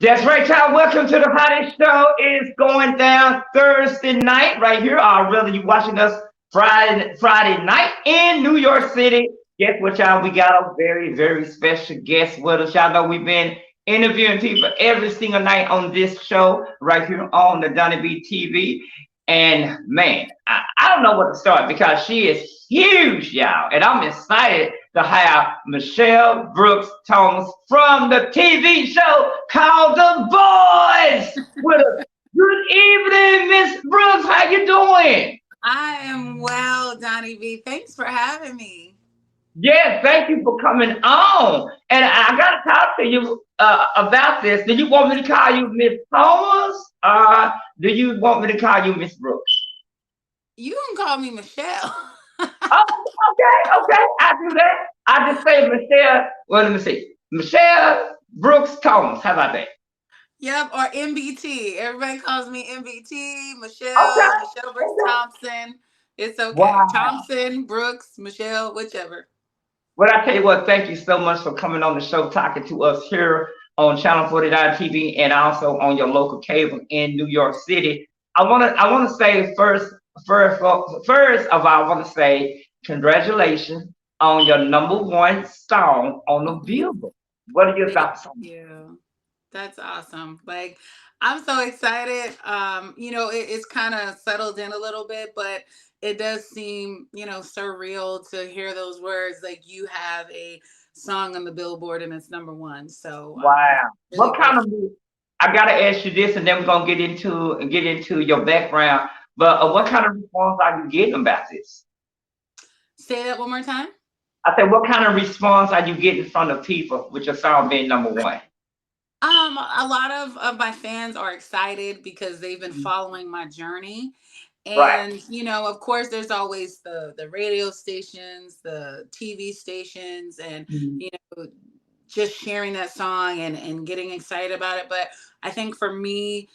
That's right, y'all. Welcome to the hottest show. It's going down Thursday night right here, or rather, you watching us Friday night in New York City. Guess what, y'all? We got a very special guest with us. Y'all know we've been interviewing people every single night on this show right here on the Donnie B TV. And man, I don't know where to start because she is huge, y'all. And I'm excited to have Michelle Brooks Thomas from the TV show called The Voice with us. Good evening, Miss Brooks. How you doing? I am well, Donnie B. Thanks for having me. Yes, thank you for coming on. And I got to talk to you about this. Do you want me to call you Miss Thomas? Do you want me to call you Miss Brooks? You can call me Michelle. Oh, okay. I do that. I just say Michelle. Well, let me see. Michelle Brooks Thomas. How about that? Yep, or MBT. Everybody calls me MBT, Okay. Michelle Brooks Okay. Thompson. It's okay. Wow. Thompson, Brooks, Michelle, whichever. Well, I tell you what, thank you so much for coming on the show, talking to us here on Channel 49 TV and also on your local cable in New York City. I want to say first of all, I want to say congratulations on your number one song on the Billboard. What are your Thank thoughts on you. That's awesome. Like, I'm so excited. It's kind of settled in a little bit, but it does seem, surreal to hear those words. Like, you have a song on the Billboard and it's number one. So, Wow. really What kind of grateful. I gotta ask you this, and then we're gonna get into your background. But what kind of response are you getting about this? Say that one more time. I said, what kind of response are you getting from the people with your song being number one? A lot of my fans are excited because they've been following my journey. Right. And, of course, there's always the radio stations, the TV stations, and, Mhm. you know, just sharing that song and getting excited about it. But I think for me,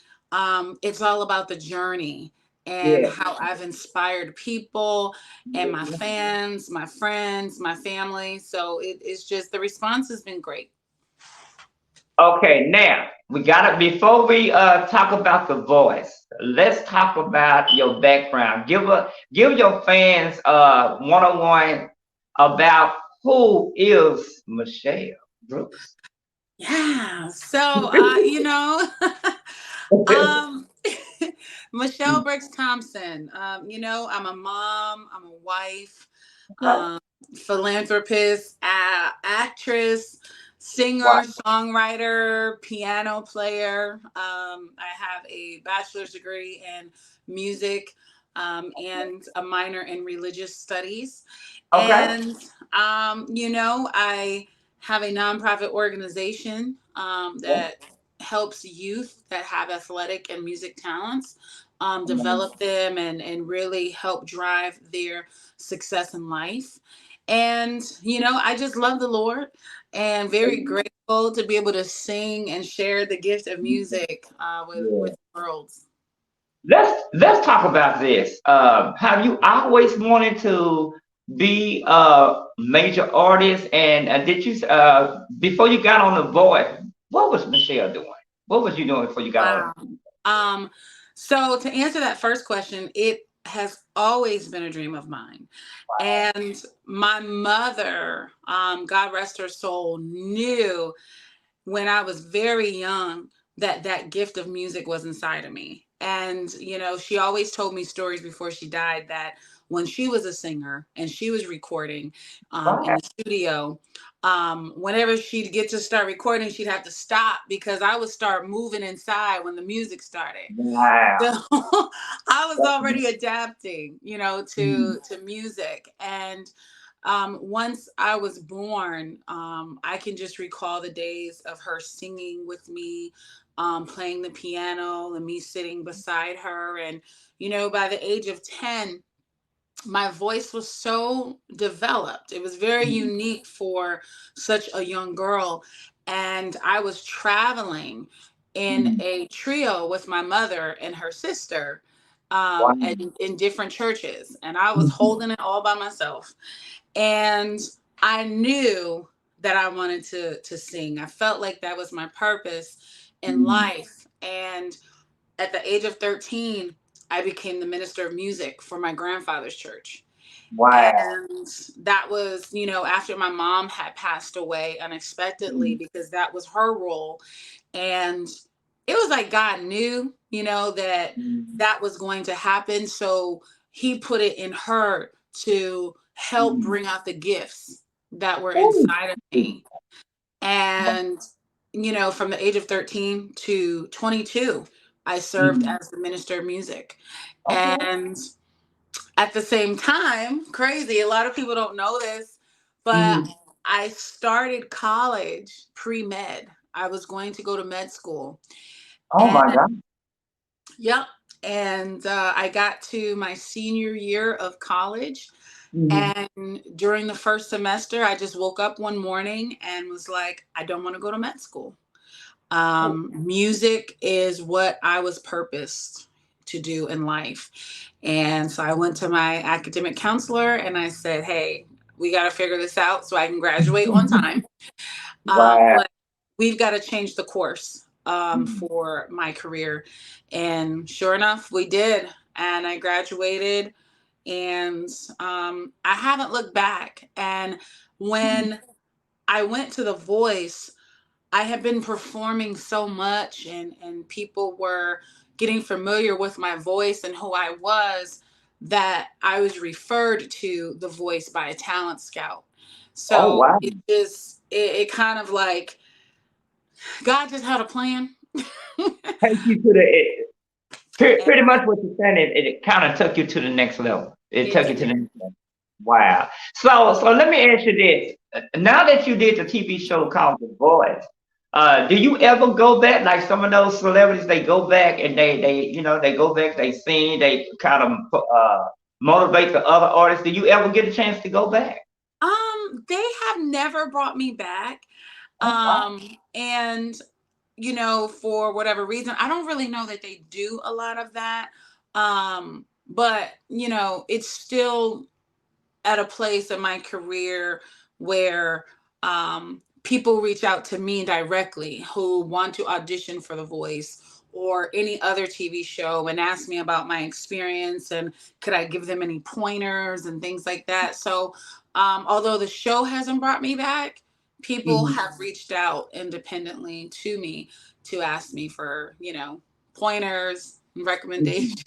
it's all about the journey and Yeah. how I've inspired people and my fans, my friends, my family. So it's just the response has been great. Okay, now we gotta before we talk about the voice, let's talk about your background. Give your fans 101 about who is Michelle Brooks. Yeah. So, um, Michelle Brooks Thompson. I'm a mom. I'm a wife, Okay. um, philanthropist, actress, Wow. singer, songwriter, piano player. I have a bachelor's degree in music. And a minor in religious studies. Okay. And, I have a nonprofit organization that helps youth that have athletic and music talents develop them and really help drive their success in life. And, I just love the Lord and very grateful to be able to sing and share the gift of music with Yeah. the world. Let's talk about this. Have you always wanted to be a major artist? And did you before you got on the Voice? What was Michelle doing? What was you doing before you got on? Wow. Um, so to answer that first question, it has always been a dream of mine. And my mother, God rest her soul, knew when I was very young that that gift of music was inside of me. And, she always told me stories before she died that when she was a singer and she was recording in Wow. the studio, whenever she'd get to start recording, she'd have to stop because I would start moving inside when the music started. So Wow. I was already adapting, Mhm. to music. And once I was born, I can just recall the days of her singing with me, playing the piano, and me sitting beside her. And, by the age of 10, my voice was so developed. It was very unique for such a young girl. And I was traveling in Mhm. a trio with my mother and her sister Wow. and in different churches. And I was Mhm. holding it all by myself. And I knew that I wanted to sing. I felt like that was my purpose. in life. And at the age of 13, I became the minister of music for my grandfather's church. Wow. And that was, after my mom had passed away unexpectedly, Mm, because that was her role. And it was like God knew, that mm, that was going to happen. So he put it in her to help mm. bring out the gifts that were Ooh. inside of me. And, from the age of 13 to 22, I served Mm. as the minister of music. Okay. And at the same time, crazy, a lot of people don't know this, but Mm. I started college pre-med. I was going to go to med school. Oh And my God. yep. And I got to my senior year of college. Mhm. And during the first semester, I just woke up one morning and was like, I don't want to go to med school. Oh, Music is what I was purposed to do in life. And so I went to my academic counselor and I said, hey, we got to figure this out so I can graduate on time. wow. But we've got to change the course Mm. for my career. And sure enough, we did. And I graduated, and I haven't looked back. And Mm. when I went to The Voice, I had been performing so much, and people were getting familiar with my voice and who I was, that I was referred to The Voice by a talent scout. Oh So wow. it kind of like God just had a plan. Take you to the pretty much what you're saying. It kind of took you to the next level. It It took you did. to the next level. Wow. So let me ask you this. Now that you did the TV show called The Voice, do you ever go back like some of those celebrities? They go back and they go back, they sing, they kind of motivate the other artists. Do you ever get a chance to go back? They have never brought me back. Oh wow. And for whatever reason, I don't really know that they do a lot of that. But it's still at a place in my career where people reach out to me directly who want to audition for The Voice or any other TV show and ask me about my experience and could I give them any pointers and things like that. So, although the show hasn't brought me back, people Mhm. have reached out independently to me to ask me for, pointers and Mhm. recommendations.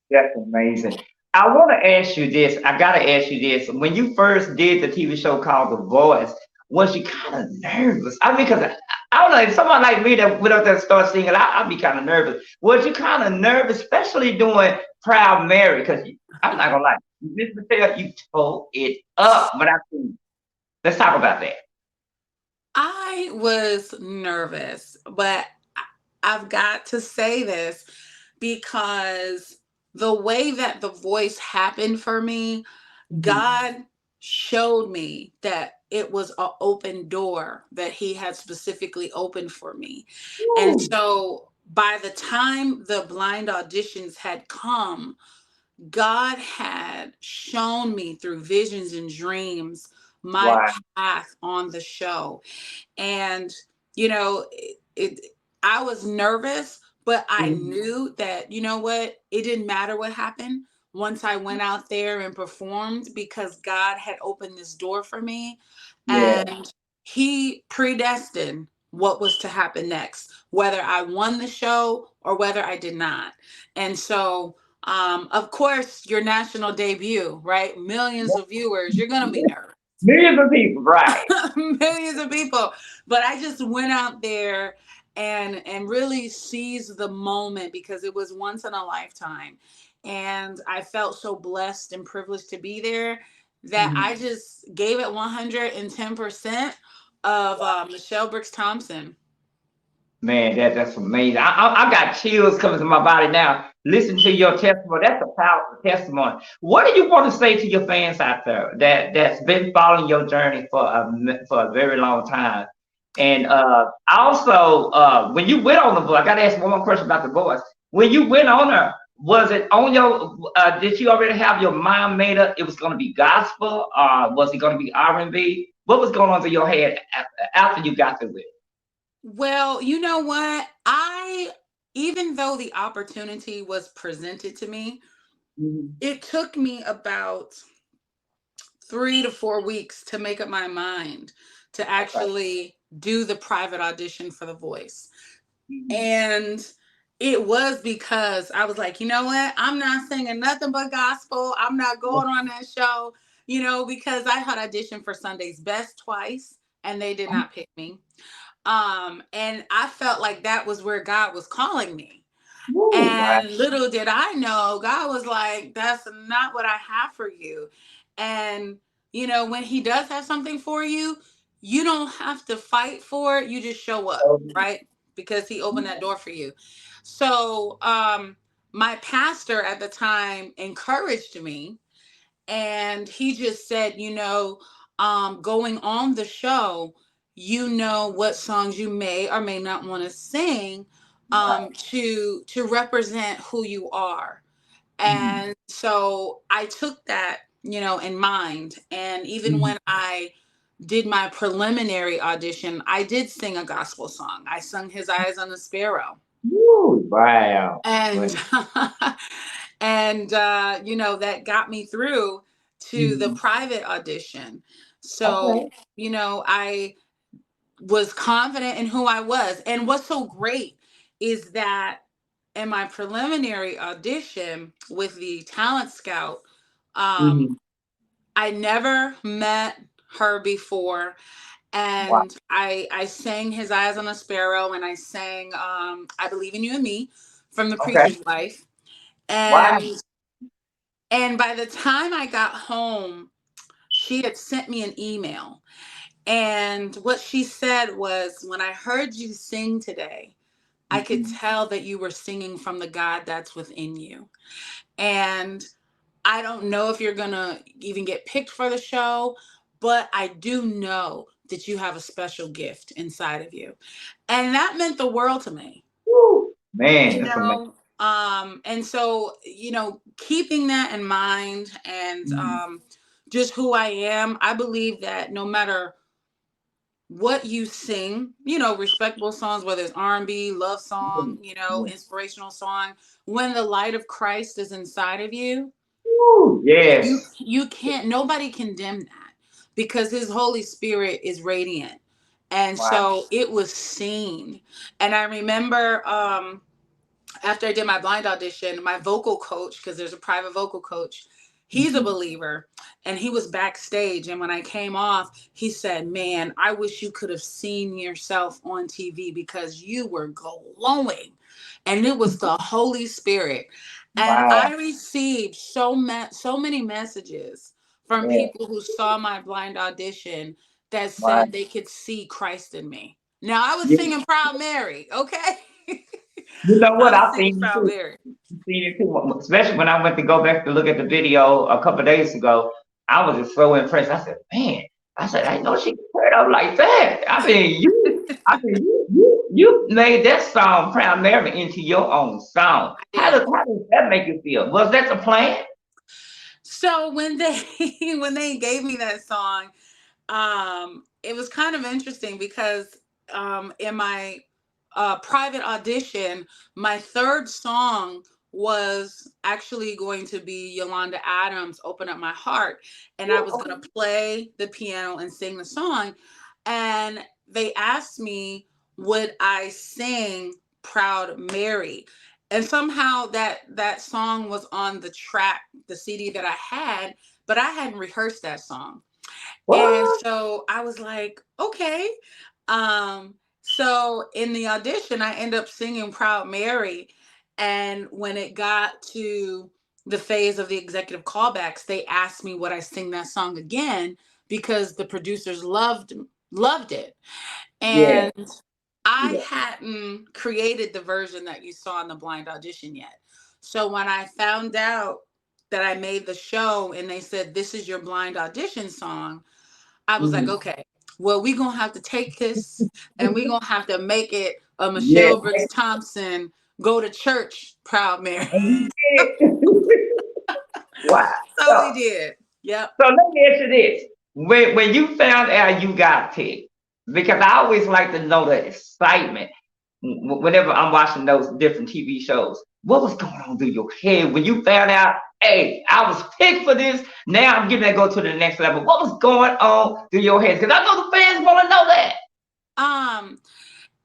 That's amazing. I want to ask you this. I got to ask you this. When you first did the TV show called The Voice, was you kind of nervous? I mean, because I don't know, if someone like me that went up there and start singing, I'd be kind of nervous. Was you kind of nervous, especially doing Proud Mary? Because I'm not going to lie, Miss Mattel, you tore it up. But let's talk about that. I was nervous, but I've got to say this because the way that The Voice happened for me, Mhm. God showed me that it was an open door that He had specifically opened for me. And Woo. so by the time the blind auditions had come, God had shown me through visions and dreams my Wow. path on the show. And it I was nervous, but I Mhm. knew that, what, it didn't matter what happened once I went out there and performed, because God had opened this door for me, Yeah. and He predestined what was to happen next, whether I won the show or whether I did not. And so, of course, your national debut, right? Millions of viewers, you're going to be nervous. Millions of people, right? Millions of people. But I just went out there and really seized the moment, because it was once in a lifetime. And I felt so blessed and privileged to be there that Mhm. I just gave it 110% of Michelle Brooks Thompson. Man, that's amazing. I got chills coming to my body now. Listen to your testimony. That's a powerful testimony. What do you want to say to your fans out there that's been following your journey for a very long time? And also, when you went on the book, I got to ask one more question about the voice. When you went on there, was it on your? Did you already have your mind made up? It was going to be gospel, or was it going to be R&B? What was going on through your head after you got through it? Well, you know what? Even though the opportunity was presented to me, Mhm. it took me about 3 to 4 weeks to make up my mind to Okay. actually do the private audition for The Voice. Mhm. And it was because I was like, you know what? I'm not singing nothing but gospel. I'm not going on that show, because I had auditioned for Sunday's Best twice and they did not pick me. And I felt like that was where God was calling me. Woo, right. And little did I know, God was like, that's not what I have for you. And, when He does have something for you, you don't have to fight for it. You just show up, right? Because He opened that door for you. So, my pastor at the time encouraged me, and he just said, going on the show, what songs you may or may not want to sing, Right. to represent who you are. Mhm. And so I took that, in mind. And even Mhm. when I did my preliminary audition, I did sing a gospel song. I sung His Eyes on the Sparrow. Woo, wow. And Great. and that got me through to the Mhm. private audition. So, Okay. I was confident in who I was. And what's so great is that in my preliminary audition with the talent scout, um, Mhm. I never met her before. Wow. And I sang His Eyes on a Sparrow, and I sang I Believe in You and Me from The Okay. Preacher's Wife. Wow. And by the time I got home, she had sent me an email. And what she said was, when I heard you sing today, I could Mhm. tell that you were singing from the God that's within you. And I don't know if you're going to even get picked for the show, but I do know that you have a special gift inside of you. And that meant the world to me. Woo. Man, you that's amazing. know and so, keeping that in mind, and Mhm. just who I am, I believe that no matter what you sing, respectable songs, whether it's R&B, love song, inspirational song, when the light of Christ is inside of you, Woo. you Yes. you can't nobody condemn that, because His Holy Spirit is radiant. And Wow. so it was seen. And I remember, after I did my blind audition, my vocal coach, because there's a private vocal coach, he's a Mhm. believer, and he was backstage. And when I came off, he said, "Man, I wish you could have seen yourself on TV because you were glowing." And it was the Holy Spirit. And Wow. I received so many messages from Yeah. people who saw my blind audition that Wow. said they could see Christ in me. Now, I was Yeah. singing Proud Mary, okay? You know I what? was I singing seen you Proud too. Mary. Seen it too. Especially when I went to go back to look at the video a couple of days ago. I was just so impressed. I said, man, I said, I know she can turn it up like that. I mean, you made that song Proud Mary into your own song. I How did. does that make you feel? Was that the plan? So when they when they gave me that song, it was kind of interesting because, in my private audition, my third song was actually going to be Yolanda Adams' "Open Up My Heart," and I Ooh, was okay. going to play the piano and sing the song. And they asked me, would I sing "Proud Mary," and somehow that song was on the track, the CD that I had, but I hadn't rehearsed that song. And What? so I was like, okay. So in the audition, I end up singing Proud Mary. And when it got to the phase of the executive callbacks, they asked me would I sing that song again, because the producers loved it. Yeah. And I Yeah. hadn't created the version that you saw in the blind audition yet. So when I found out that I made the show and they said, this is your blind audition song, I was like, Mhm. okay, well, we're going to have to take this and we're going to have to make it a Yeah. Michelle Briggs Thompson go to church Proud Mary. And you did. Wow. So we did. Yep. So let me ask you this. When you found out you got picked, because I always like to know the excitement whenever I'm watching those different TV shows. What was going on through your head when you found out, hey, I was picked for this, now I'm getting to go to the next level? What was going on through your head? Because I know the fans want to know that. Um,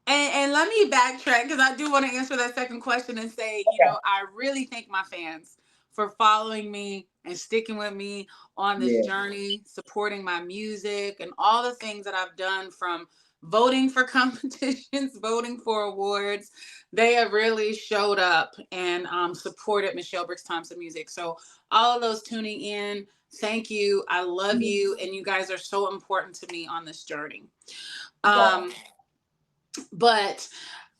and let me backtrack because I do want to answer that second question and say, I really thank my fans for following me and sticking with me on this journey, supporting my music and all the things that I've done, from voting for competitions, voting for awards. They have really showed up and supported Michelle Briggs Thompson Music. So all of those tuning in, thank you. I love you. And you guys are so important to me on this journey. But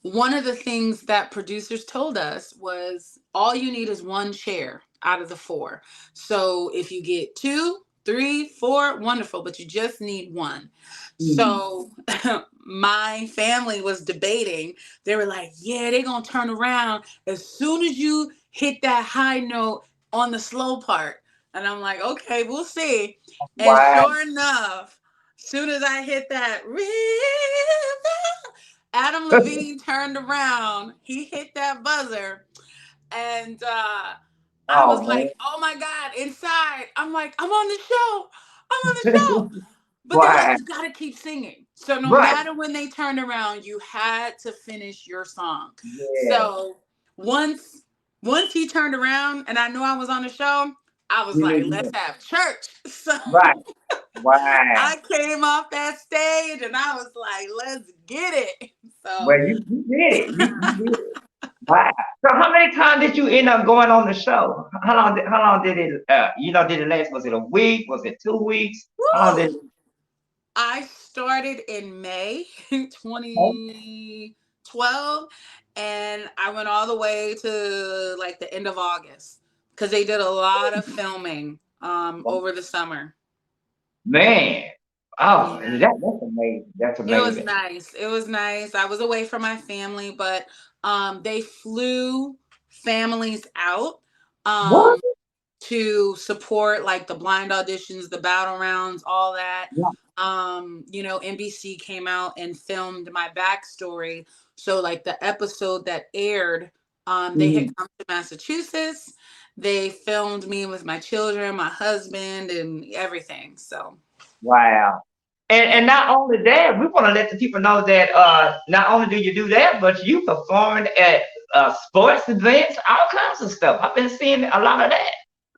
one of the things that producers told us was all you need is one chair out of the 4. So if you get 2, 3, 4, wonderful, but you just need one. So my family was debating. They were like, yeah, they're going to turn around as soon as you hit that high note on the slow part. And I'm like, okay, we'll see. And sure enough, soon as I hit that river, Adam Levine turned around. He hit that buzzer. And I was like, oh my God, inside. I'm like, I'm on the show. I'm on the show. But they're like, you got to keep singing. So no matter when they turned around, you had to finish your song. So once he turned around and I knew I was on the show, I was like, let's have church. So I came off that stage and I was like, let's get it. So well, you did it. You did it. Wow. So how many times did you end up going on the show? How long did it did it last? Was it a week? Was it 2 weeks? How long did it? I started in May 2012 and I went all the way to like the end of August because they did a lot of filming over the summer. Man. Oh, that's amazing. That's amazing. It was nice. I was away from my family, but they flew families out to support like the blind auditions, the battle rounds, all that. NBC came out and filmed my backstory. So like the episode that aired, they had come to Massachusetts. They filmed me with my children, my husband, and everything. So wow. And not only that, we want to let the people know that not only do you do that, but you performing at sports events, all kinds of stuff. I've been seeing a lot of that.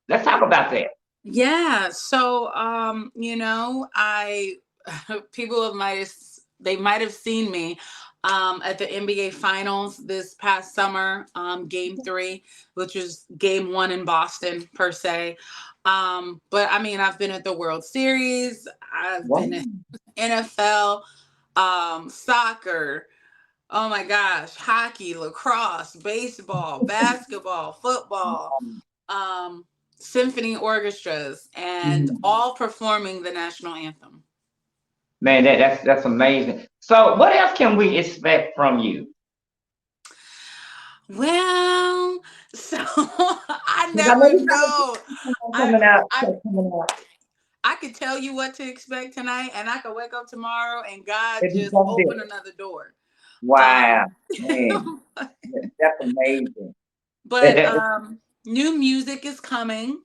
Let's talk about that. Yeah. So, people might have seen me at the NBA Finals this past summer, Game 3, which was Game 1 in Boston per se. But I mean, I've been at the World Series. I've been at NFL, soccer. Oh my gosh, hockey, lacrosse, baseball, basketball, football, symphony orchestras, and all performing the national anthem. Man, that's amazing. So what else can we expect from you? Well, so I never know. I could tell you what to expect tonight, and I could wake up tomorrow and God just open another door. Wow, man, that's amazing. But new music is coming.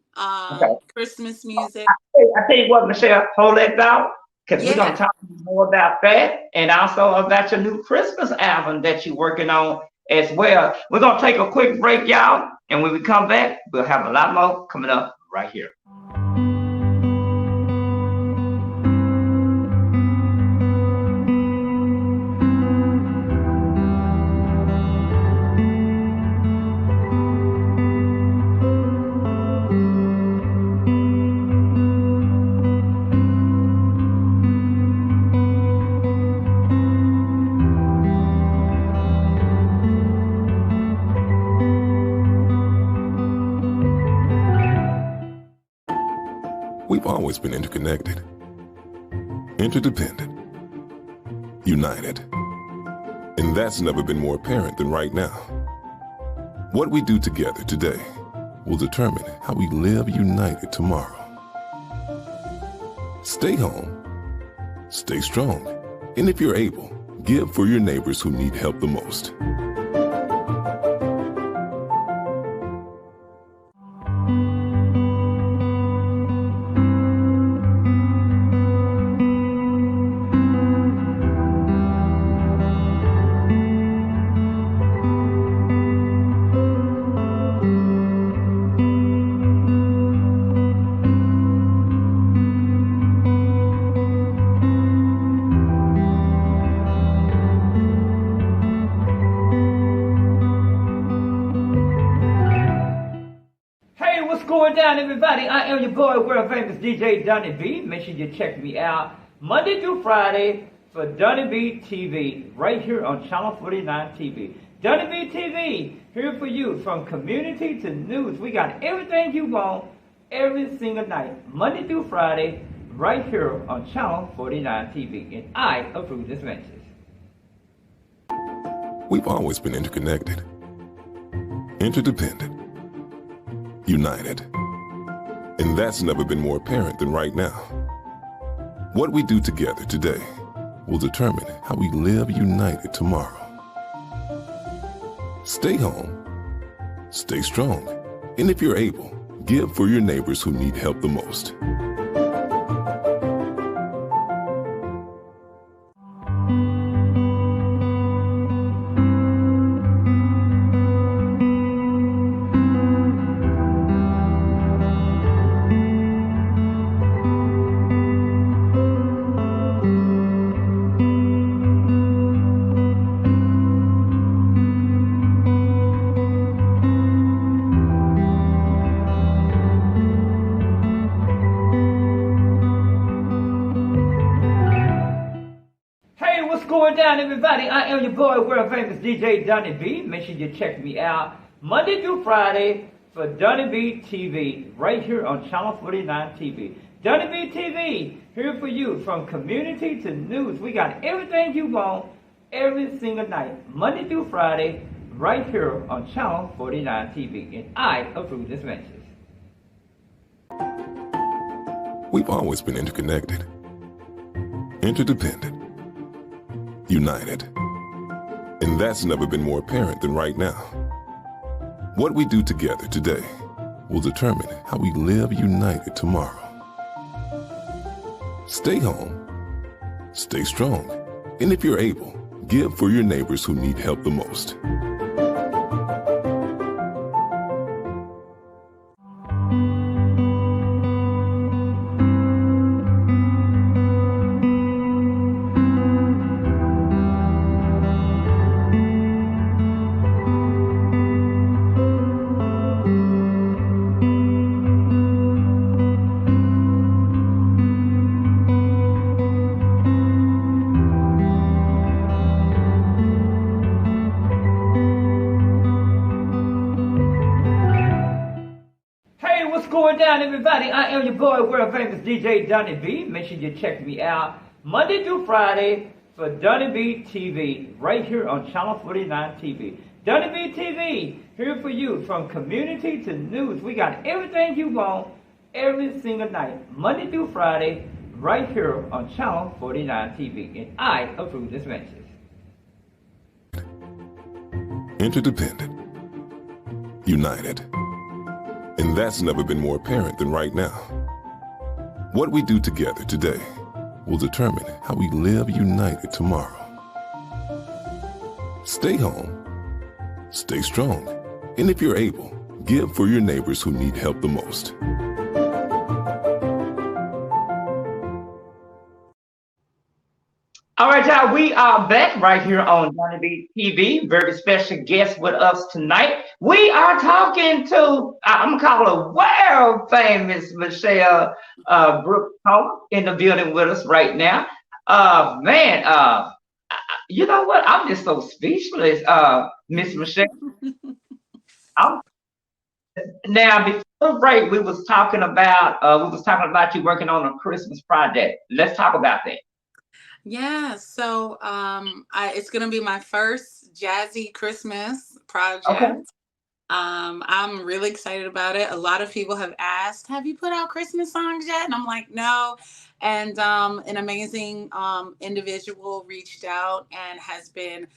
Christmas music. I tell you what, Michelle, hold that down, because we're gonna talk more about that, and also about your new Christmas album that you're working on as well. We're gonna take a quick break, y'all, and when we come back, we'll have a lot more coming up right here. We've always been interconnected, interdependent, united. And that's never been more apparent than right now. What we do together today will determine how we live united tomorrow. Stay home, stay strong, And if you're able, give for your neighbors who need help the most. Hey, what's going down, everybody? I am your boy, world famous DJ Donnie B. Make sure you check me out Monday through Friday for Donnie B TV, right here on Channel 49 TV. Donnie B TV, here for you from community to news. We got everything you want every single night, Monday through Friday, right here on Channel 49 TV. And I approve this message. We've always been interconnected, interdependent, united. And that's never been more apparent than right now. What we do together today will determine how we live united tomorrow. Stay home, stay strong, and if you're able, give for your neighbors who need help the most. Hey, what's going down, everybody? I am your boy, world famous DJ Donnie B. Make sure you check me out Monday through Friday for Donnie B TV, right here on Channel 49 TV. Donnie B TV, here for you from community to news. We got everything you want every single night, Monday through Friday, right here on Channel 49 TV. And I approve this message. We've always been interconnected, interdependent, united. And that's never been more apparent than right now. What we do together today will determine how we live united tomorrow. Stay home, stay strong, and if you're able, give for your neighbors who need help the most. Hey, what's going down, everybody? I am your boy, world famous DJ Donnie B. Make sure you check me out Monday through Friday for Donnie B TV, right here on Channel 49 TV. Donnie B TV, here for you from community to news. We got everything you want every single night, Monday through Friday, right here on Channel 49 TV. And I approve this message. Interdependent, united. And that's never been more apparent than right now. What we do together today will determine how we live united tomorrow. Stay home, stay strong, and if you're able, give for your neighbors who need help the most. All right, y'all, we are back right here on Donnie B TV. Very special guest with us tonight. We are talking to, I'm going to call her world famous Michelle Brooks in the building with us right now. You know what? I'm just so speechless, Miss Michelle. Now, before the break, we was talking about you working on a Christmas project. Let's talk about that. Yeah, so it's gonna be my first jazzy Christmas project. Okay. I'm really excited about it. A lot of people have asked, "Have you put out Christmas songs yet?" And I'm like, "No." And an amazing individual reached out and has been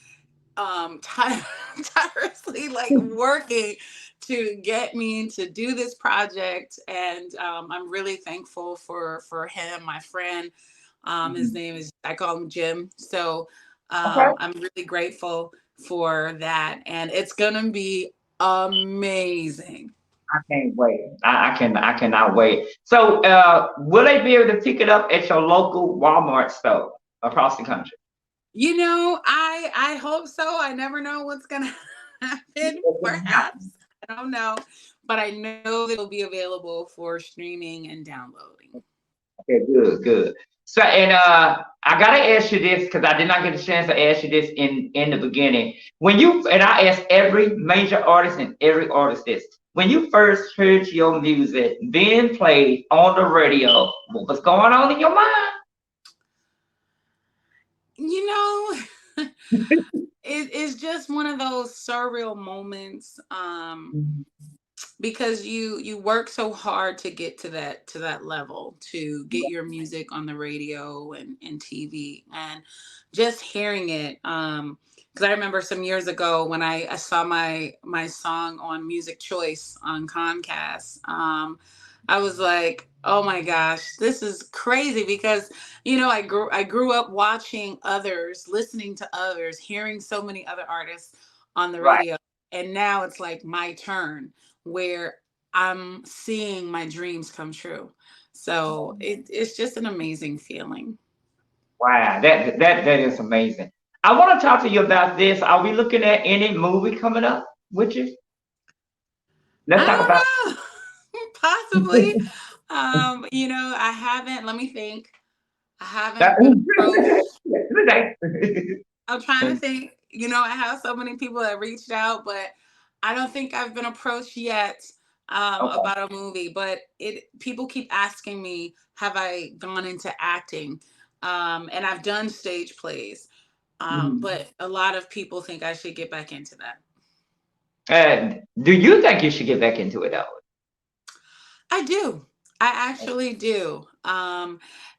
tirelessly like working to get me to do this project, and I'm really thankful for him, my friend. His Mhm. name is, I call him Jim. So Okay. I'm really grateful for that, and it's gonna be amazing. I can't wait. I cannot wait. So, will they be able to pick it up at your local Walmart store across the country? I hope so. I never know what's gonna happen. Perhaps, I don't know, but I know it'll be available for streaming and downloading. Okay, good, good. So, and I gotta ask you this because I did not get a chance to ask you this in the beginning. When you and I ask every major artist and every artist this, when you first heard your music being played on the radio, what was going on in your mind? You know, it's just one of those surreal moments. Because you work so hard to get to that level, to get your music on the radio and TV, and just hearing it. Because I remember some years ago when I saw my song on Music Choice on Comcast. I was like, oh my gosh, this is crazy, because I grew up watching others, listening to others, hearing so many other artists on the Right. radio, and now it's like my turn, where I'm seeing my dreams come true. So it's just an amazing feeling. Wow, that is amazing. I want to talk to you about this. Are we looking at any movie coming up with you? Let's talk about I don't know. Possibly. I haven't, let me think. I that. haven't been approached. Today. I'm trying to think. I have so many people that reached out, but I don't think I've been approached yet Okay. about a movie. But people keep asking me, have I gone into acting? And I've done stage plays. Mhm. But a lot of people think I should get back into that. Do you think you should get back into it though? I do. I actually do.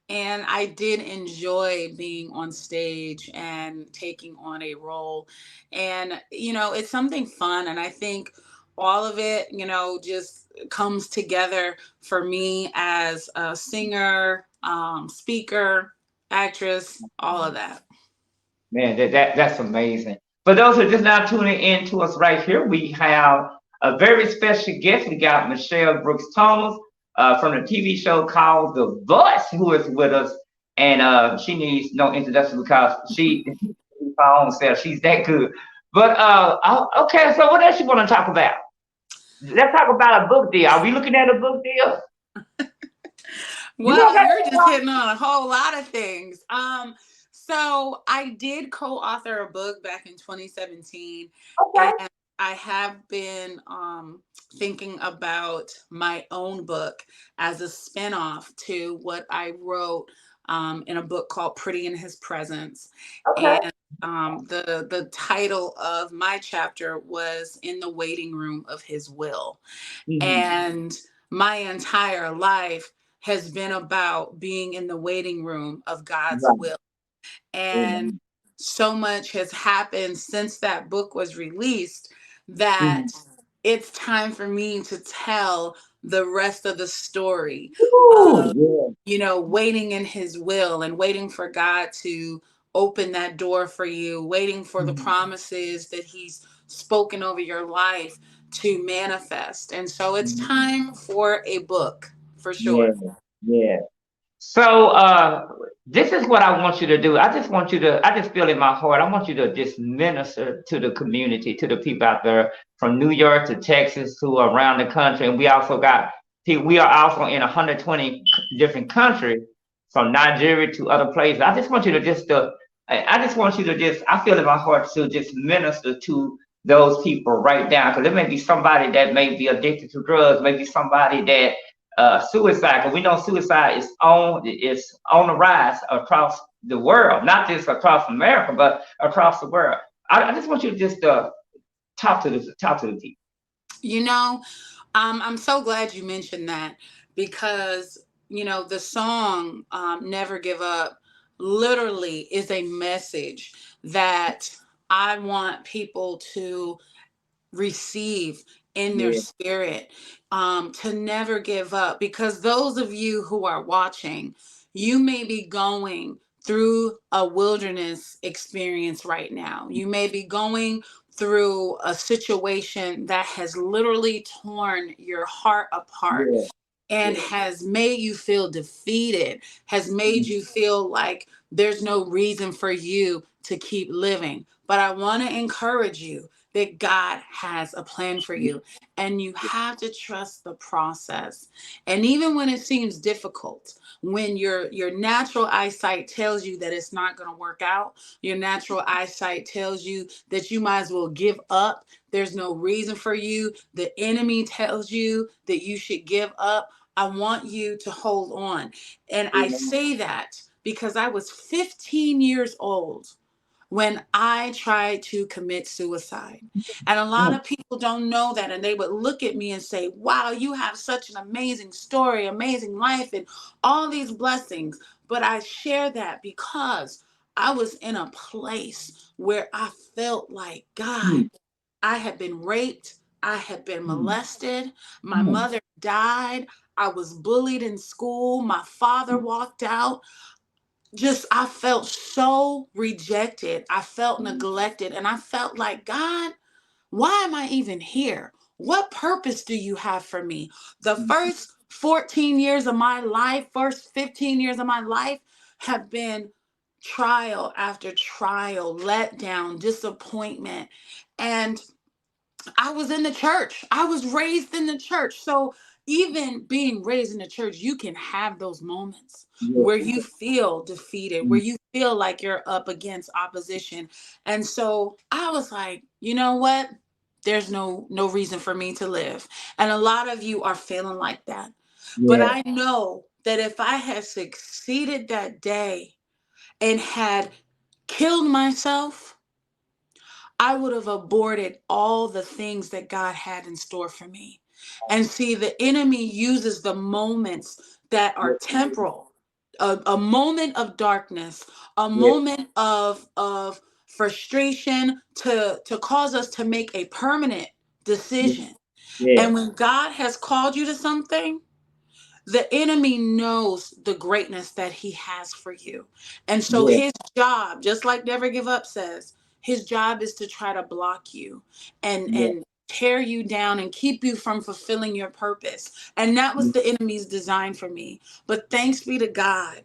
And I did enjoy being on stage and taking on a role. And, it's something fun. And I think all of it, just comes together for me as a singer, speaker, actress, all of that. Man, that's amazing. For those who are just now tuning in to us right here, we have a very special guest. We got Michelle Brooks Thomas from the TV show called The Voice, who is with us. And she needs no introduction because she's her own self. She's that good. But okay, so what else you want to talk about? Let's talk about a book deal. Are we looking at a book deal? You know Well, that. you're just hitting on a whole lot of things. So I did co-author a book back in 2017, Okay. and I have been thinking about my own book as a spinoff to what I wrote in a book called Pretty in His Presence. Okay. And the title of my chapter was In the Waiting Room of His Will. Mhm. And my entire life has been about being in the waiting room of God's Right. will. And Amen. so much has happened since that book was released that Mhm. it's time for me to tell the rest of the story Ooh, of, yeah. waiting in his will and waiting for God to open that door for you, waiting for the Mhm. promises that he's spoken over your life to manifest. And so it's Mhm. time for a book for Yeah, sure. yeah. So this is what I want you to do. I just feel in my heart, I want you to just minister to the community, to the people out there from New York to Texas to around the country. And we are also in 120 different countries from Nigeria to other places. I just want you to just, I feel in my heart to just minister to those people right now. Because there may be somebody that may be addicted to drugs, maybe somebody that suicide, because we know suicide is on the rise across the world, not just across America, but across the world. I just want you to just talk to the people. You know, I'm so glad you mentioned that because, the song Never Give Up literally is a message that I want people to receive in their Yeah, spirit, to never give up. Because those of you who are watching, you may be going through a wilderness experience right now. You may be going through a situation that has literally torn your heart apart yeah, and yeah. has made you feel defeated, has made you feel like there's no reason for you to keep living. But I want to encourage you that God has a plan for you, and you have to trust the process. And even when it seems difficult, when your natural eyesight tells you that it's not going to work out, your natural eyesight tells you that you might as well give up, there's no reason for you, the enemy tells you that you should give up, I want you to hold on. And I say that because I was 15 years old when I tried to commit suicide. And a lot Mm, of people don't know that. And they would look at me and say, wow, you have such an amazing story, amazing life, and all these blessings. But I share that because I was in a place where I felt like, God, mm, I had been raped. I had been mm, molested. My mm, mother died. I was bullied in school. My father walked out. Just, I felt so rejected. I felt neglected. And I felt like, God, why am I even here? What purpose do you have for me? The first 14 years of my life, first 15 years of my life have been trial after trial, letdown, disappointment. And I was in the church. I was raised in the church. So even being raised in the church, you can have those moments yeah, where you feel defeated, where mm, you feel like you're up against opposition. And so I was like, you know what? There's no reason for me to live. And a lot of you are feeling like that. But yeah, I know that if I had succeeded that day and had killed myself, I would have aborted all the things that God had in store for me. And see, the enemy uses the moments that yeah, are temporal, a moment of darkness, a yeah, moment of frustration to cause us to make a permanent yeah, decision. yeah, And when God has called you to something, the enemy knows the greatness that he has for you. And so yeah, his job, just like Never Give Up says, his job is to try to block you yeah, and tear you down and keep you from fulfilling your purpose. And that was yeah. the enemy's design for me. But thanks be to God,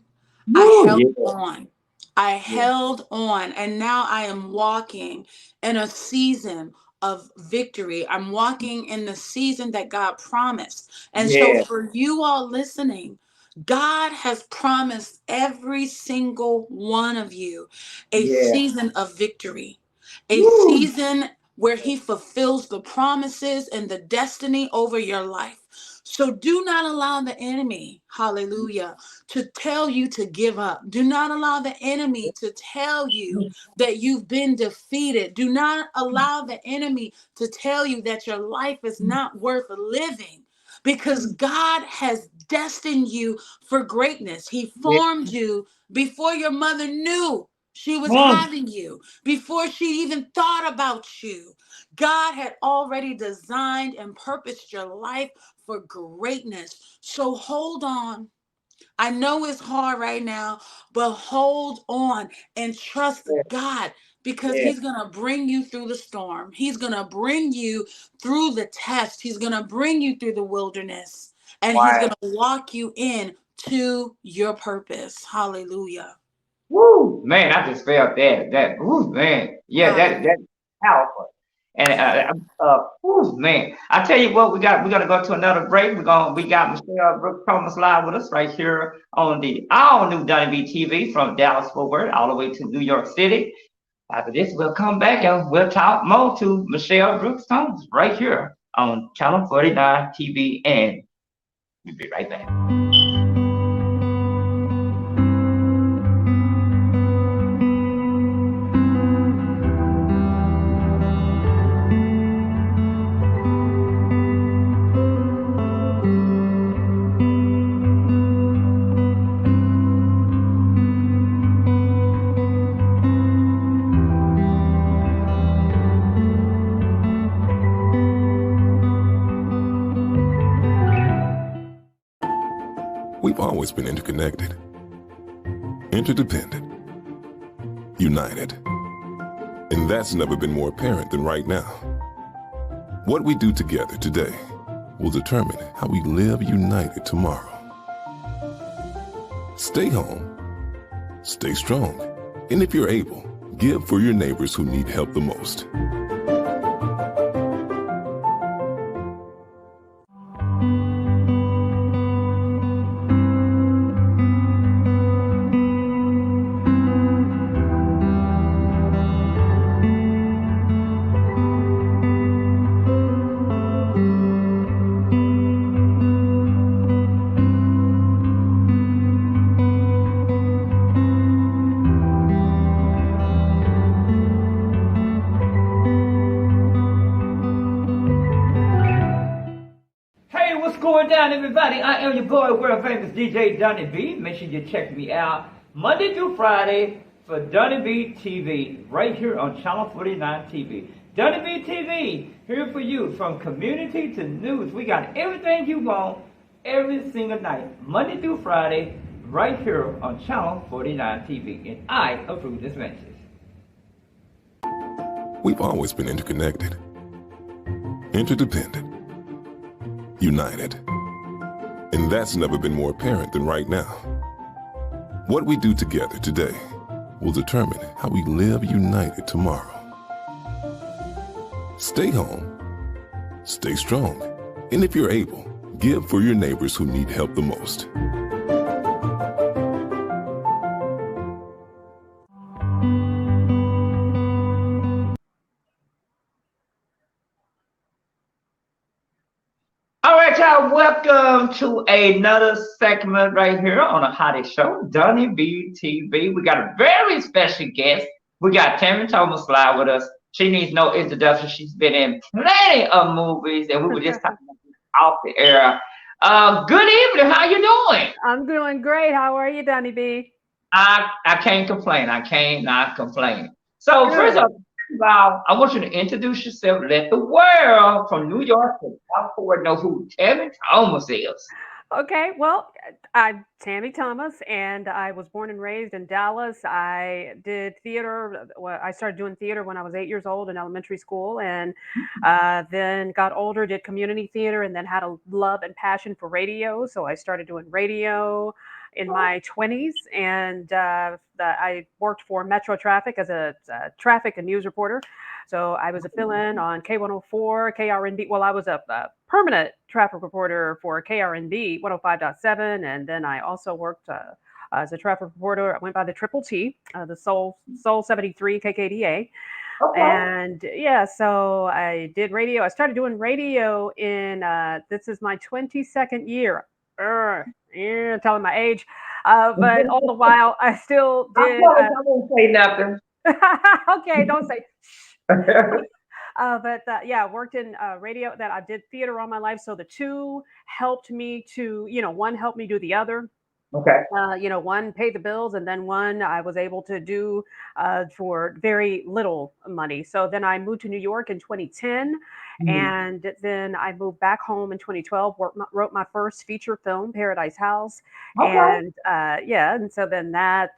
I Woo, held yeah, on. I yeah, held on, and now I am walking in a season of victory. I'm walking in the season that God promised. And so, yeah, for you all listening, God has promised every single one of you a yeah. season of victory, a Woo, season where He fulfills the promises and the destiny over your life. So, do not allow the enemy, hallelujah, to tell you to give up. Do not allow the enemy to tell you that you've been defeated. Do not allow the enemy to tell you that your life is not worth living, because God has destined you for greatness. He yeah, formed you before your mother knew she was mm, having you, before she even thought about you. God had already designed and purposed your life for greatness. So hold on. I know it's hard right now, but hold on and trust yeah, God, because yeah. He's going to bring you through the storm. He's going to bring you through the test. He's going to bring you through the wilderness, and He's Why? going to walk you in to your purpose. Hallelujah. Woo, man, I just felt that. Woo, man. Yeah, Hallelujah. that's powerful. And woo, man. I tell you what, we're gonna go to another break. We got Michelle Brooks Thomas live with us right here on the all new Donnie B TV from Dallas Fort Worth all the way to New York City. After this, we'll come back and we'll talk more to Michelle Brooks Thomas right here on Channel 49 TV, and we'll be right back. always been interconnected, interdependent, united. And that's never been more apparent than right now. What we do together today will determine how we live united tomorrow. Stay home, stay strong, and if you're able, give for your neighbors who need help the most. Hey, what's going down, everybody? I am your boy, world famous DJ Donnie B. Make sure you check me out Monday through Friday for Donnie B TV, right here on Channel 49 TV. Donnie B TV, here for you from community to news. We got everything you want every single night, Monday through Friday, right here on Channel 49 TV. And I approve this message. We've always been interconnected, interdependent, united. And that's never been more apparent than right now. What we do together today will determine how we live united tomorrow. Stay home, stay strong, and if you're able, give for your neighbors who need help the most. All right, y'all, welcome to another segment right here on a hottest show, Donnie B TV. We got a very special guest. We got Tammy Thomas live with us. She needs no introduction. She's been in plenty of movies, and we were just talking off the air. Good evening. How you doing? I'm doing great. How are you, Donnie B? I can't complain. I cannot complain. So Good. first of all, I want you to introduce yourself. Let the world from New York to South Florida know who Tammy Thomas is. Okay, well, I'm Tammy Thomas, and I was born and raised in Dallas. I did theater. Well, I started doing theater when I was 8 years old in elementary school, and then got older, did community theater, and then had a love and passion for radio. So I started doing radio in my 20s, and I worked for Metro Traffic as a traffic and news reporter. So I was a fill-in on K104, KRNB. Well, I was a permanent traffic reporter for KRNB 105.7, and then I also worked as a traffic reporter. I went by the Triple T, the Soul 73 KKDA. Okay. And yeah, so I did radio. I started doing radio in, this is my 22nd year. Yeah, telling my age. But all the while, I still did. I won't say nothing. Okay, don't say. But yeah, worked in radio. That I did theater all my life, so the two helped me to, one helped me do the other. Okay. One paid the bills, and then one I was able to do for very little money. So then I moved to New York in 2010, and then I moved back home in 2012. Wrote my first feature film, Paradise House, Okay. and and so then that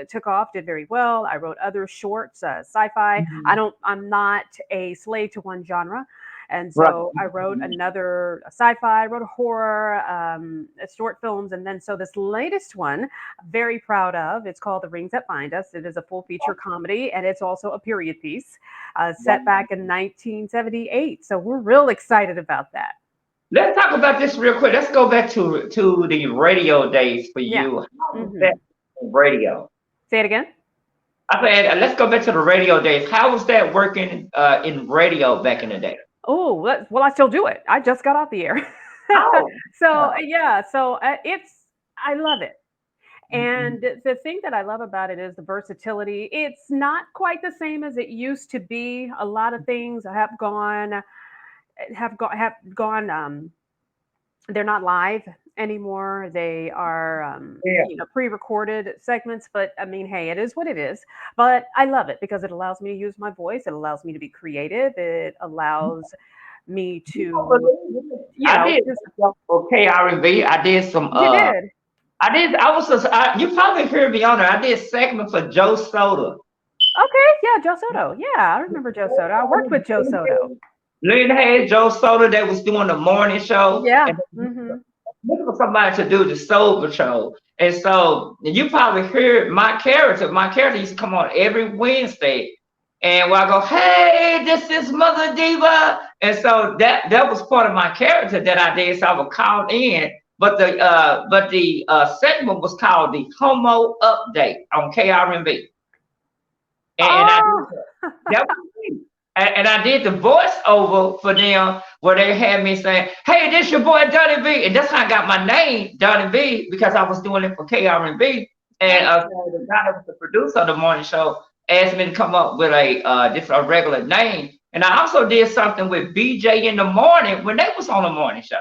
took off, did very well. I wrote other shorts, sci-fi. I'm not a slave to one genre. And so I wrote another sci-fi, I wrote a horror, short films. And then so this latest one, I'm very proud of, it's called The Rings That Bind Us. It is a full feature comedy, and it's also a period piece set back in 1978. So we're real excited about that. Let's talk about this real quick. Let's go back to the radio days for Yeah. you. How was that radio? Say it again. I said, let's go back to the radio days. How was that working in radio back in the day? Oh, well, I still do it. I just got off the air. Oh. So yeah, so I love it. And the thing that I love about it is the versatility. It's not quite the same as it used to be. A lot of things have gone. They're not live anymore. They are, pre-recorded segments. But I mean, hey, it is what it is. But I love it because it allows me to use my voice. It allows me to be creative. It allows me to, I did some for KRNB. I did some. You did. You probably heard me on there. I did segment for Joe Soda. Okay, yeah, Joe Soto. Yeah, I remember Joe Soto. I worked with Joe Soto. Lynn Hayes, Joe Soda, they was doing the morning show. Yeah. And looking for somebody to do the Soul Patrol. And so you probably heard my character. My character used to come on every Wednesday. And where I go, hey, this is Mother Diva. And so that was part of my character that I did. So I was called in. But the segment was called the Homo Update on KRMB. And I did that was me. And I did the voiceover for them where they had me saying, hey, this your boy Donnie B. And that's how I got my name, Donnie B, because I was doing it for KRMB. And so the guy that was the producer of the morning show asked me to come up with just a regular name. And I also did something with BJ in the morning when they was on the morning show.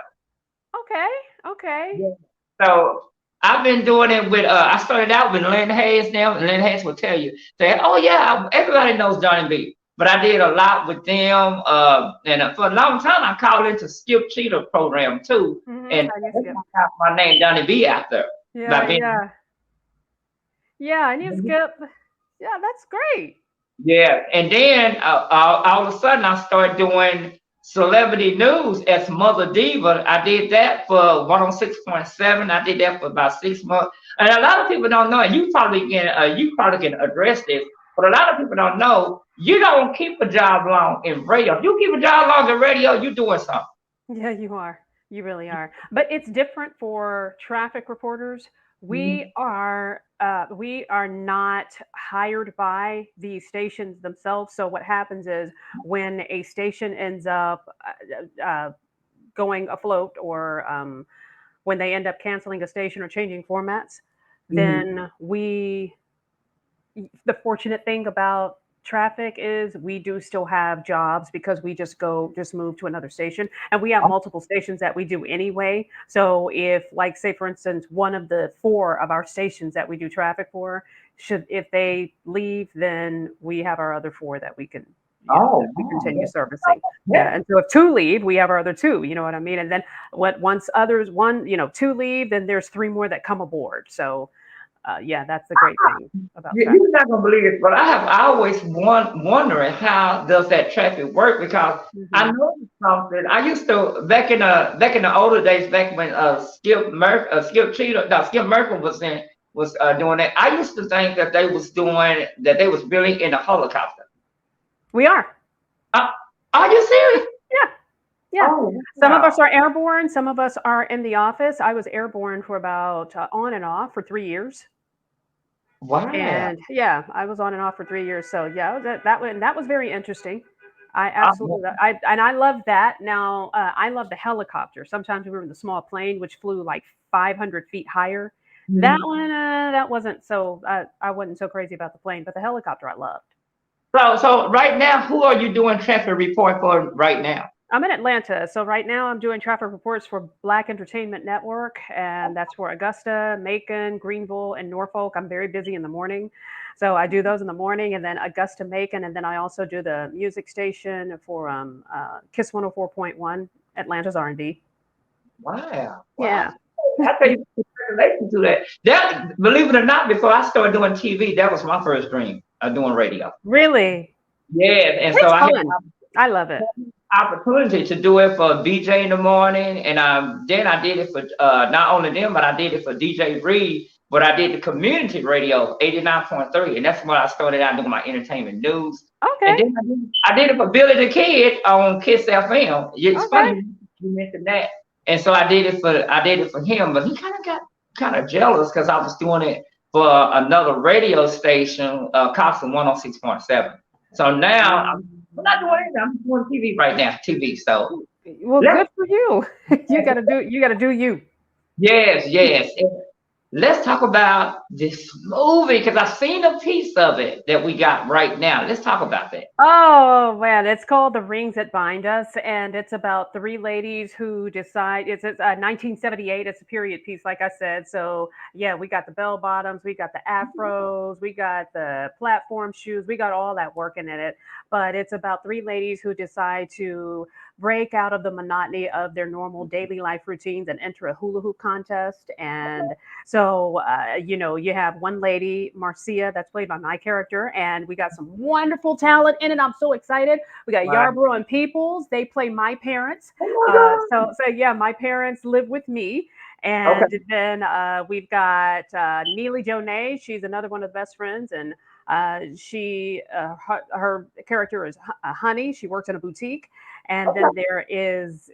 Okay. Yeah. So I've been doing it with I started out with Lynn Hayes now, and Lynn Hayes will tell you, say, oh yeah, everybody knows Donnie B. But I did a lot with them, and for a long time I called into Skip Cheetah program too, and I got my name Donnie B out there. Yeah, I knew Skip. Yeah, that's great. Yeah, and then all of a sudden I started doing celebrity news as Mother Diva. I did that for 106.7. I did that for about 6 months, and a lot of people don't know. You probably can address this. But a lot of people don't know, you don't keep a job long in radio. If you keep a job long in radio, you're doing something. Yeah, you are. You really are. But it's different for traffic reporters. We are not hired by the stations themselves. So what happens is when a station ends up going afloat, or when they end up canceling a station or changing formats, then the fortunate thing about traffic is we do still have jobs because we just move to another station, and we have multiple stations that we do anyway. So if, like, say for instance, one of the 4 of our stations that we do traffic for, if they leave, then we have our other 4 that we can continue servicing. Yeah. And so if 2 leave, we have our other 2, you know what I mean? And then once 2 leave, then there's 3 more that come aboard. So that's the great thing about traffic. You're not gonna believe it, but I always wondering how does that traffic work, because I know something. I used to back in the older days, back when Skip Murphy was doing that. I used to think that they was building in a helicopter. We are. Are you serious? Yeah. Oh, wow. Some of us are airborne. Some of us are in the office. I was airborne for about on and off for 3 years. Wow. And I was on and off for 3 years. So that was very interesting. I absolutely, I love that. Now I love the helicopter. Sometimes we were in the small plane, which flew like 500 feet higher. That one, that wasn't so. I wasn't so crazy about the plane, but the helicopter I loved. So right now, who are you doing traffic report for right now? I'm in Atlanta. So right now I'm doing traffic reports for Black Entertainment Network, and that's for Augusta, Macon, Greenville, and Norfolk. I'm very busy in the morning. So I do those in the morning, and then Augusta, Macon, and then I also do the music station for KISS 104.1, Atlanta's R&B. Wow. Yeah. I tell you, congratulations to that. That, believe it or not, before I started doing TV, that was my first dream of doing radio. Really? Yeah, and it's so fun. I love it. Opportunity to do it for BJ in the morning, and then I did it for not only them, but I did it for DJ Reed. But I did the community radio 89.3, and that's when I started out doing my entertainment news. Okay. And then I did it for Billy the Kid on KISS FM. It's funny you mentioned that. And so I did it for him, but he kind of jealous because I was doing it for another radio station, Coxon 106.7. So now I'm not doing anything. I'm doing TV right now. TV. So good for you. You gotta do you. Yes. And let's talk about this movie, because I've seen a piece of it that we got right now. Let's talk about that. Oh man, it's called The Rings That Bind Us, and it's about 3 ladies who decide. It's 1978. It's a period piece, like I said. So yeah, we got the bell bottoms, we got the afros, we got the platform shoes, we got all that working in it. But it's about 3 ladies who decide to break out of the monotony of their normal daily life routines and enter a hula hoop contest. And so, you have one lady, Marcia, that's played by my character, and we got some wonderful talent in it. I'm so excited. We got Wow. Yarborough and Peoples. They play my parents. Oh my God. So yeah, my parents live with me. And then we've got Neely Jonay. She's another one of the best friends, and her character is Honey. She works in a boutique. And then there is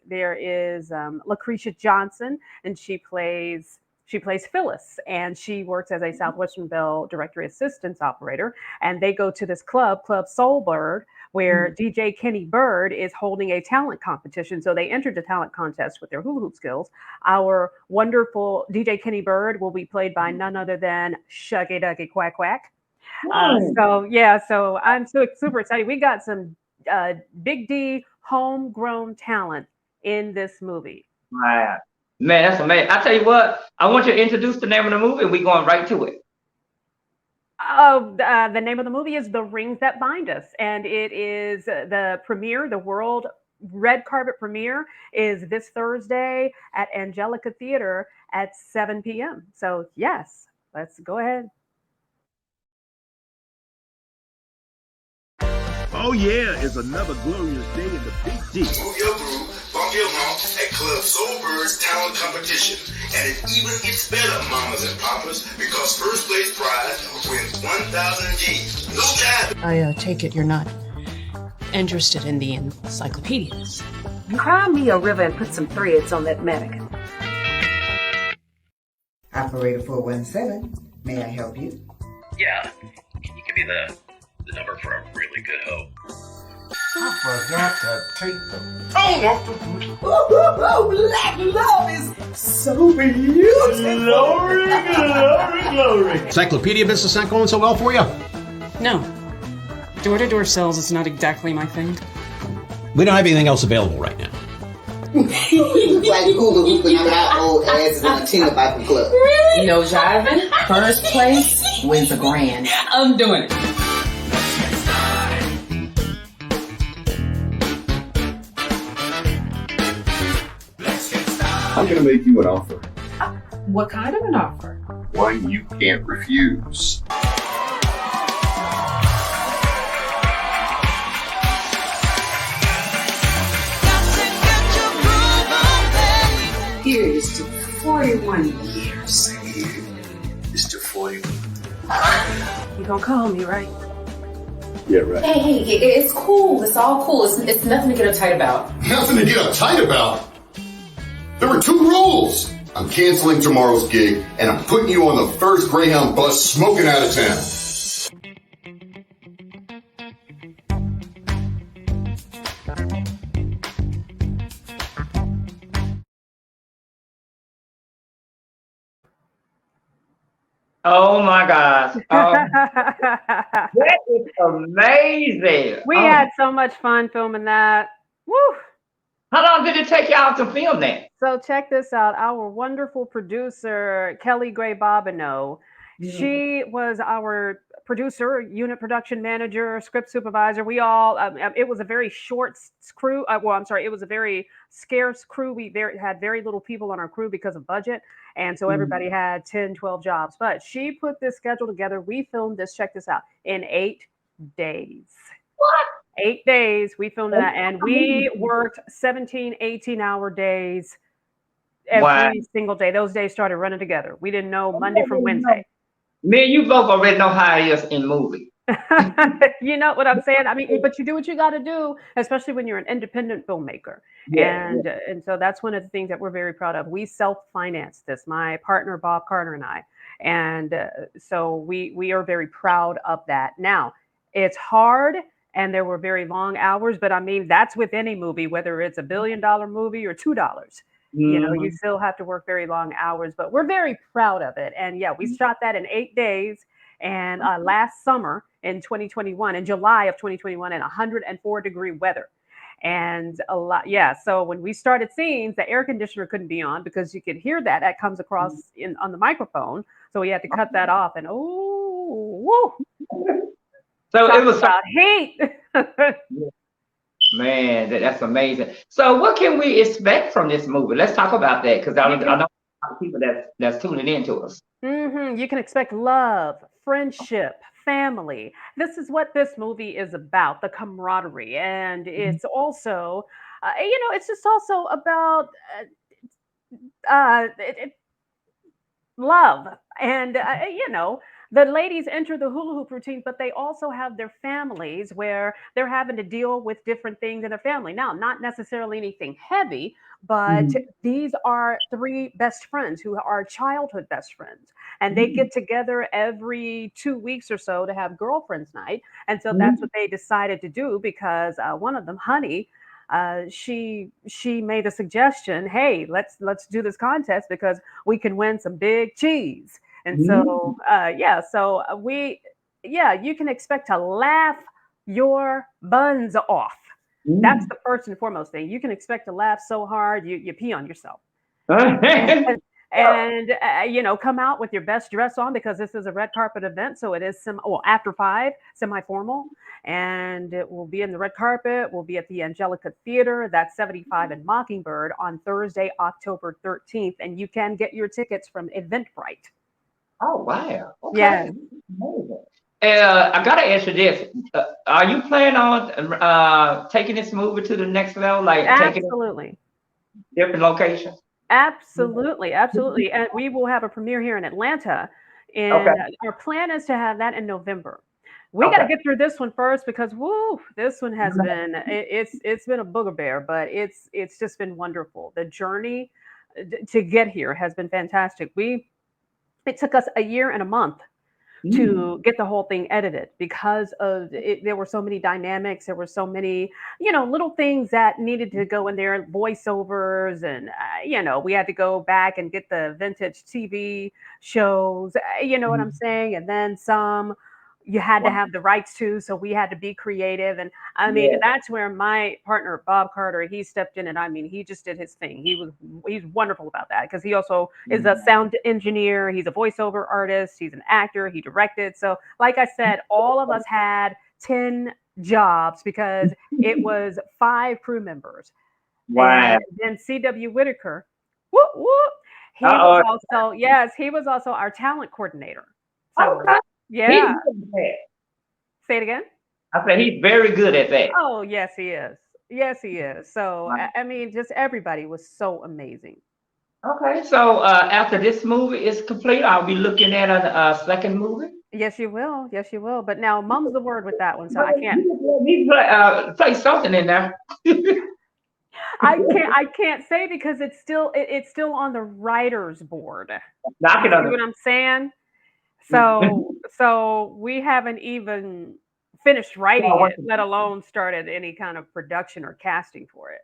Lucretia Johnson, and she plays Phyllis, and she works as a Southwestern Bell Directory Assistance Operator. And they go to this Club Soulbird, where DJ Kenny Bird is holding a talent competition. So they entered the talent contest with their hula hoop skills. Our wonderful DJ Kenny Bird will be played by none other than Shuggy Duggy Quack Quack. So I'm super excited. We got some Big D homegrown talent in this movie. Wow. Man, that's amazing. I tell you what, I want you to introduce the name of the movie, and we're going right to it. The name of the movie is The Rings That Bind Us, and it is the premiere, the world red carpet premiere is this Thursday at Angelica Theater at 7 p.m. So yes, let's go ahead. Oh yeah, it's another glorious day in the Big D. Move your groove, bump your hump at Club Soulbird's talent competition. And it even gets better, mamas and papas, because first place prize wins 1,000 G's. No time. I take it you're not interested in the encyclopedias. Cry me a river and put some threads on that mannequin. Operator 417, may I help you? Yeah, can you give me the number for a really good hoe? I forgot to take the tone off the... Black love is so beautiful. Glory, glory, glory. Encyclopedia business not going so well for you? No. Door-to-door sales is not exactly my thing. We don't have anything else available right now. Like hula hooping out our old asses in a Tina Bible club. No jiving. First place wins a grand. I'm doing it. I'm going to make you an offer. What kind of an offer? One you can't refuse. Here's to 41 years. It's to 41. You gonna call me, right? Yeah, right. Hey, it's cool. It's all cool. It's nothing to get uptight about. Nothing to get uptight about. There were 2 rules. I'm canceling tomorrow's gig, and I'm putting you on the first Greyhound bus smoking out of town. Oh my gosh. That is amazing. We had so much fun filming that. Woo! How long did it take y'all to film that? So check this out. Our wonderful producer, Kelly Gray Bobineau, she was our producer, unit production manager, script supervisor. We all, it was a very short crew. It was a very scarce crew. We had very little people on our crew because of budget. And so everybody had 10, 12 jobs. But she put this schedule together. We filmed this, check this out, in 8 days. What? 8 days we filmed that, and we worked 17, 18-hour days every single day. Those days started running together. We didn't know Monday from Wednesday. Me and you both already know how it is in movie. You know what I'm saying? I mean, but you do what you got to do, especially when you're an independent filmmaker. And so that's one of the things that we're very proud of. We self-financed this, my partner, Bob Carter, and I. And so we are very proud of that. Now, it's hard. And there were very long hours, but I mean, that's with any movie, whether it's $1 billion movie or $2. You know, you still have to work very long hours, but we're very proud of it. And yeah, we shot that in 8 days. And last summer in 2021, in July of 2021, in 104-degree weather. And a lot, so when we started scenes, the air conditioner couldn't be on because you could hear that comes across on the microphone. So we had to cut that off. And woo. So it was about heat. Man, that's amazing. So, what can we expect from this movie? Let's talk about that because I know a lot of people that's tuning into us. You can expect love, friendship, family. This is what this movie is about, the camaraderie. And it's also, it's just also about love. And, the ladies enter the hula hoop routine, but they also have their families where they're having to deal with different things in their family. Now, not necessarily anything heavy, but these are three best friends who are childhood best friends. And they get together every 2 weeks or so to have girlfriends night. And so that's what they decided to do because one of them, Honey, she made a suggestion. Hey, let's do this contest because we can win some big cheese. And so, you can expect to laugh your buns off. That's the first and foremost thing. You can expect to laugh so hard you pee on yourself. And come out with your best dress on because this is a red carpet event. So it is after 5, semi-formal. And it will be in the red carpet. We'll be at the Angelica Theater. That's 75 and Mockingbird on Thursday, October 13th. And you can get your tickets from Eventbrite. Oh, wow. Okay. Yeah. I gotta ask you this: are you planning on taking this movie to the next level, like Absolutely. taking it to different locations? Absolutely. And we will have a premiere here in Atlanta. And our plan is to have that in November. We got to get through this one first because this one has been it's been a booger bear, but it's just been wonderful. The journey to get here has been fantastic. It took us a year and a month to get the whole thing edited because of it. There were so many dynamics. There were so many, little things that needed to go in there, voiceovers, and we had to go back and get the vintage TV shows. You know what I'm saying? And then some. You had to have the rights to, so we had to be creative. And I mean, that's where my partner, Bob Carter, he stepped in and I mean, he just did his thing. He's wonderful about that because he also is a sound engineer. He's a voiceover artist. He's an actor. He directed. So like I said, all of us had 10 jobs because it was 5 crew members. Wow. And then C.W. Whitaker, he was also our talent coordinator. So, yeah. Say it again. I said he's very good at that. Oh, yes, he is. Yes, he is. So, I mean, just everybody was so amazing. Okay, so after this movie is complete, I'll be looking at a second movie. Yes, you will. Yes, you will. But now, mum's the word with that one, so I can't. Play something in there. I can't say because it's still on the writer's board. Knock it on. See what I'm saying? So we haven't even finished writing it, let alone started any kind of production or casting for it.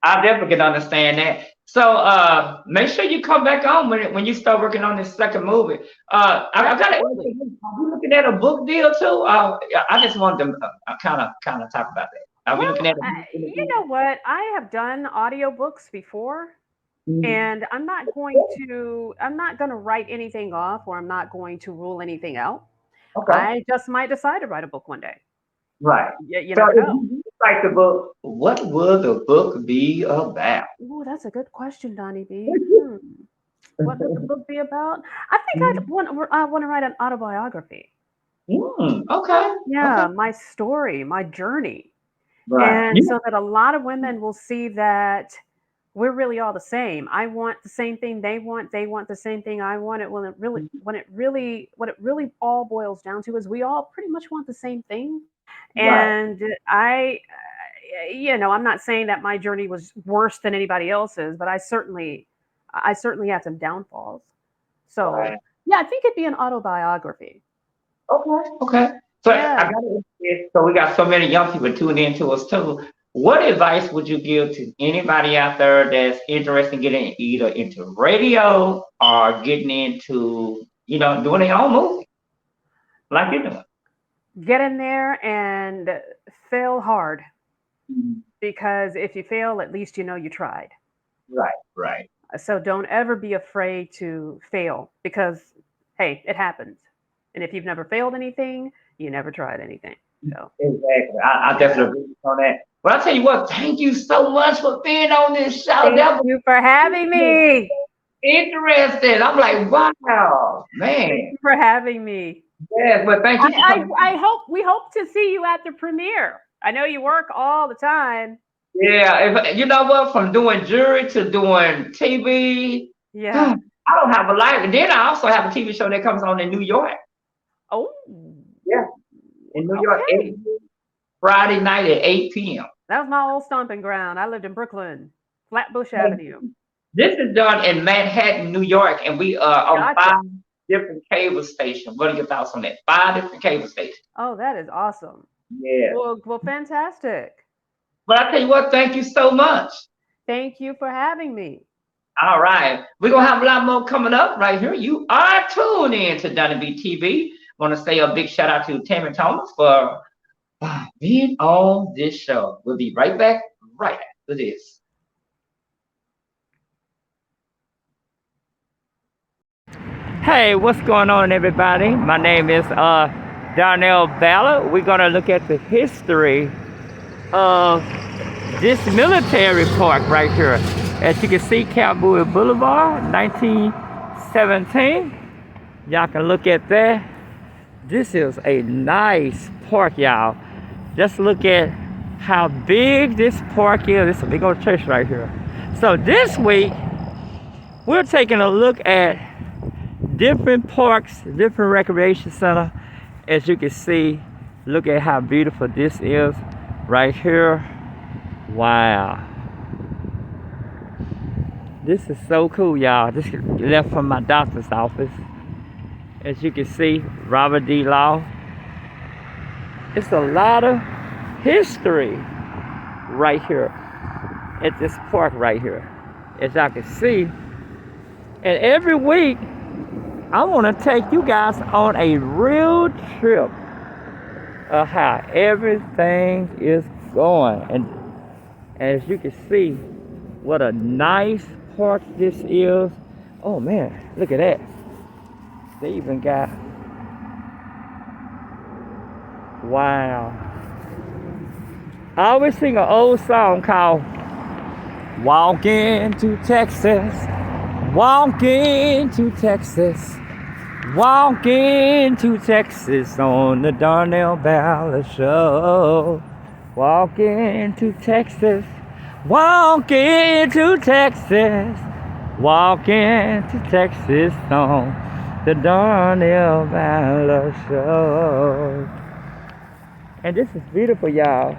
I definitely can understand that. So make sure you come back on when you start working on this second movie. I got to ask you, are we looking at a book deal too? I just wanted to kind of talk about that. Are we looking at you know what? I have done audiobooks before. And I'm not going to write anything off or I'm not going to rule anything out. Okay. I just might decide to write a book one day. Right. You never know. If you write the book, what will the book be about? Oh, that's a good question, Donnie B. What would the book be about? I think I want to write an autobiography. Okay. Yeah, okay. My story, my journey. Right. And so that a lot of women will see that we're really all the same. I want the same thing they want the same thing I want. When it really all boils down to is we all pretty much want the same thing. And I'm not saying that my journey was worse than anybody else's, but I certainly had some downfalls. So I think it'd be an autobiography. Okay. So I got to. So we got so many young people tuning into us too. What advice would you give to anybody out there that's interested in getting either into radio or getting into, doing their own movie like you're doing? Get in there and fail hard. Because if you fail, at least you tried. Right. So don't ever be afraid to fail because, hey, it happens. And if you've never failed anything, you never tried anything. So exactly. I definitely agree on that. But I tell you what, thank you so much for being on this show. Thank That was you for having me. interesting. I'm like, wow, Thank man. you for having me. Yes, but thank you. We hope to see you at the premiere. I know you work all the time. Yeah, if, you know what? From doing jury to doing TV, Yeah. I don't have a life. And then I also have a TV show that comes on in New York. Oh. Yeah, in New York, Friday night at 8 p.m. That was my old stomping ground. I lived in Brooklyn, Flatbush Avenue. This is done in Manhattan, New York, and we are on 5 different cable stations. What are your thoughts on that? 5 different cable stations. Oh, that is awesome. Yeah. Well, fantastic. But I tell you what, thank you so much. Thank you for having me. All right. We're going to have a lot more coming up right here. You are tuned in to Donna B TV. I want to say a big shout out to Tammy Thomas for being on this show. We'll be right back right after this. Hey, what's going on, everybody? My name is Darnell Ballard. We're going to look at the history of this military park right here. As you can see, Camp Bowie Boulevard, 1917. Y'all can look at that. This is a nice park, y'all. Just look at how big this park is. It's a big old church right here. So this week, we're taking a look at different parks, different recreation center. As you can see, look at how beautiful this is right here. Wow. This is so cool, y'all. This is left from my doctor's office. As you can see, Robert D. Law. It's a lot of history right here at this park right here. As y'all can see. And every week, I want to take you guys on a real trip of how everything is going. And as you can see, what a nice park this is. Oh man, look at that. They even got, wow. I always sing an old song called Walking to Texas, Walking to Texas, Walking to Texas on the Darnell Ballard Show. Walking to Texas, walking to Texas, walking to Texas on the Darnell Ballard Show. And this is beautiful, y'all.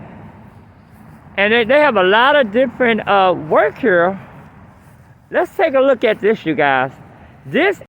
And they have a lot of different work here. Let's take a look at this, you guys. This